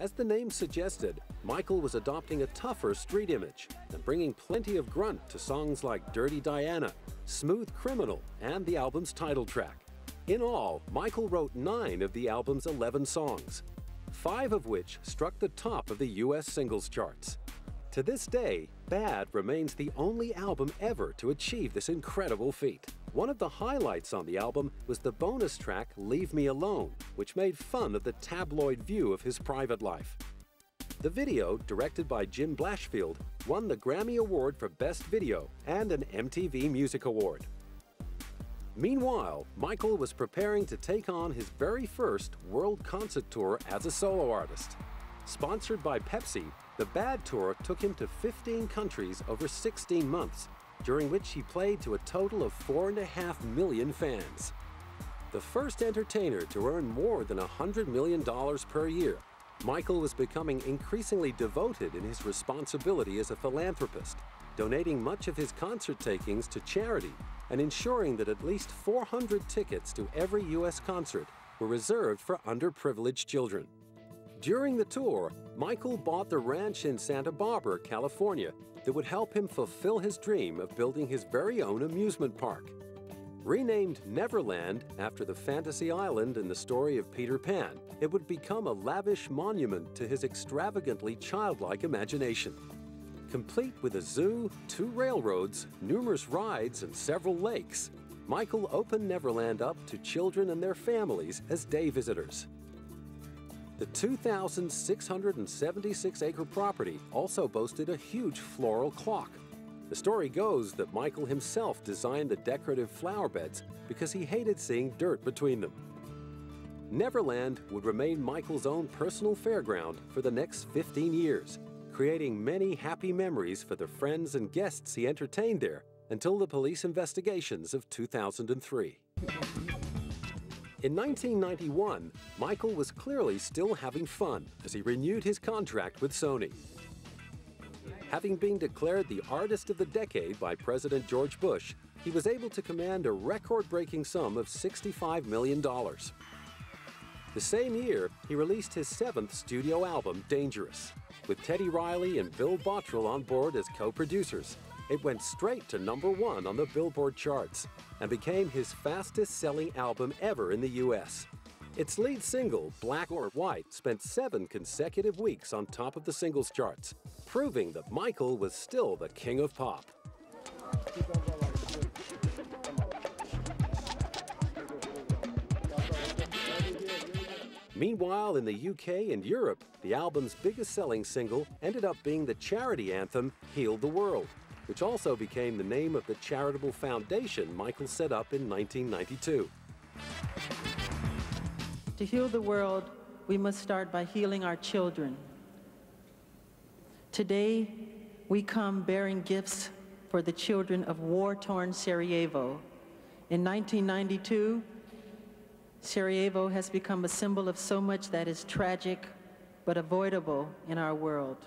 As the name suggested, Michael was adopting a tougher street image and bringing plenty of grunt to songs like Dirty Diana, Smooth Criminal, and the album's title track. In all, Michael wrote 9 of the album's 11 songs, 5 of which struck the top of the US singles charts. To this day, Bad remains the only album ever to achieve this incredible feat. One of the highlights on the album was the bonus track Leave Me Alone, which made fun of the tabloid view of his private life. The video, directed by Jim Blashfield, won the Grammy Award for Best Video and an MTV Music Award. Meanwhile, Michael was preparing to take on his very first world concert tour as a solo artist. Sponsored by Pepsi, the Bad Tour took him to 15 countries over 16 months, during which he played to a total of 4.5 million fans. The first entertainer to earn more than $100 million per year, Michael was becoming increasingly devoted in his responsibility as a philanthropist, donating much of his concert takings to charity and ensuring that at least 400 tickets to every U.S. concert were reserved for underprivileged children. During the tour, Michael bought the ranch in Santa Barbara, California, that would help him fulfill his dream of building his very own amusement park. Renamed Neverland after the fantasy island in the story of Peter Pan, it would become a lavish monument to his extravagantly childlike imagination. Complete with a zoo, 2 railroads, numerous rides, and several lakes, Michael opened Neverland up to children and their families as day visitors. The 2,676-acre property also boasted a huge floral clock. The story goes that Michael himself designed the decorative flower beds because he hated seeing dirt between them. Neverland would remain Michael's own personal fairground for the next 15 years, creating many happy memories for the friends and guests he entertained there until the police investigations of 2003. In 1991, Michael was clearly still having fun as he renewed his contract with Sony. Having been declared the Artist of the Decade by President George Bush, he was able to command a record-breaking sum of $65 million. The same year, he released his 7th studio album, Dangerous. With Teddy Riley and Bill Bottrell on board as co-producers, it went straight to #1 on the Billboard charts and became his fastest-selling album ever in the U.S. Its lead single, Black or White, spent 7 consecutive weeks on top of the singles charts, proving that Michael was still the king of pop. Meanwhile, in the UK and Europe, the album's biggest-selling single ended up being the charity anthem, Heal the World, which also became the name of the charitable foundation Michael set up in 1992. To heal the world, we must start by healing our children. Today, we come bearing gifts for the children of war-torn Sarajevo. In 1992, Sarajevo has become a symbol of so much that is tragic but avoidable in our world.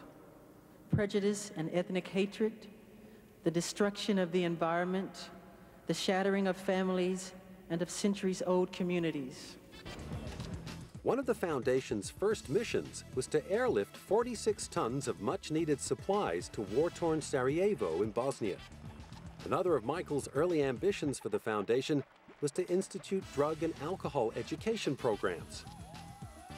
Prejudice and ethnic hatred, the destruction of the environment, the shattering of families and of centuries-old communities. One of the foundation's first missions was to airlift 46 tons of much-needed supplies to war-torn Sarajevo in Bosnia. Another of Michael's early ambitions for the foundation was to institute drug and alcohol education programs.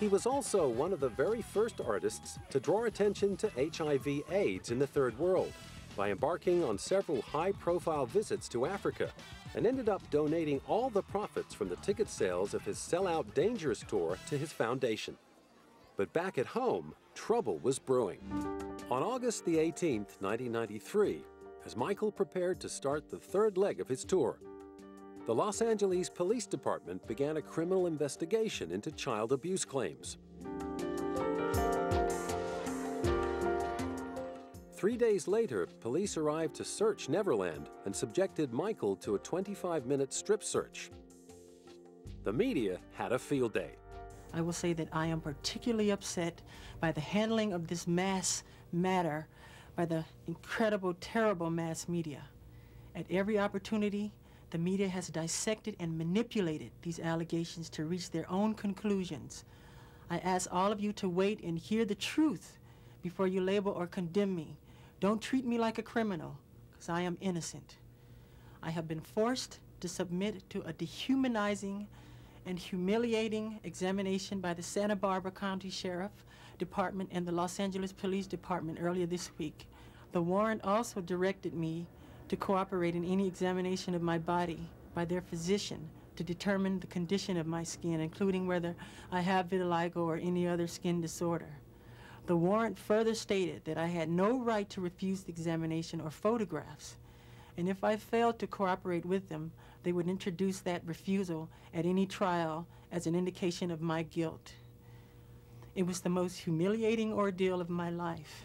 He was also one of the very first artists to draw attention to HIV/AIDS in the Third World by embarking on several high-profile visits to Africa, and ended up donating all the profits from the ticket sales of his sellout Dangerous tour to his foundation. But back at home, trouble was brewing. On August the 18th, 1993, as Michael prepared to start the 3rd leg of his tour, the Los Angeles Police Department began a criminal investigation into child abuse claims. 3 days later, police arrived to search Neverland and subjected Michael to a 25-minute strip search. The media had a field day. I will say that I am particularly upset by the handling of this mass matter by the incredible, terrible mass media. At every opportunity, the media has dissected and manipulated these allegations to reach their own conclusions. I ask all of you to wait and hear the truth before you label or condemn me. Don't treat me like a criminal, because I am innocent. I have been forced to submit to a dehumanizing and humiliating examination by the Santa Barbara County Sheriff Department and the Los Angeles Police Department earlier this week. The warrant also directed me to cooperate in any examination of my body by their physician to determine the condition of my skin, including whether I have vitiligo or any other skin disorder. The warrant further stated that I had no right to refuse the examination or photographs, and if I failed to cooperate with them, they would introduce that refusal at any trial as an indication of my guilt. It was the most humiliating ordeal of my life.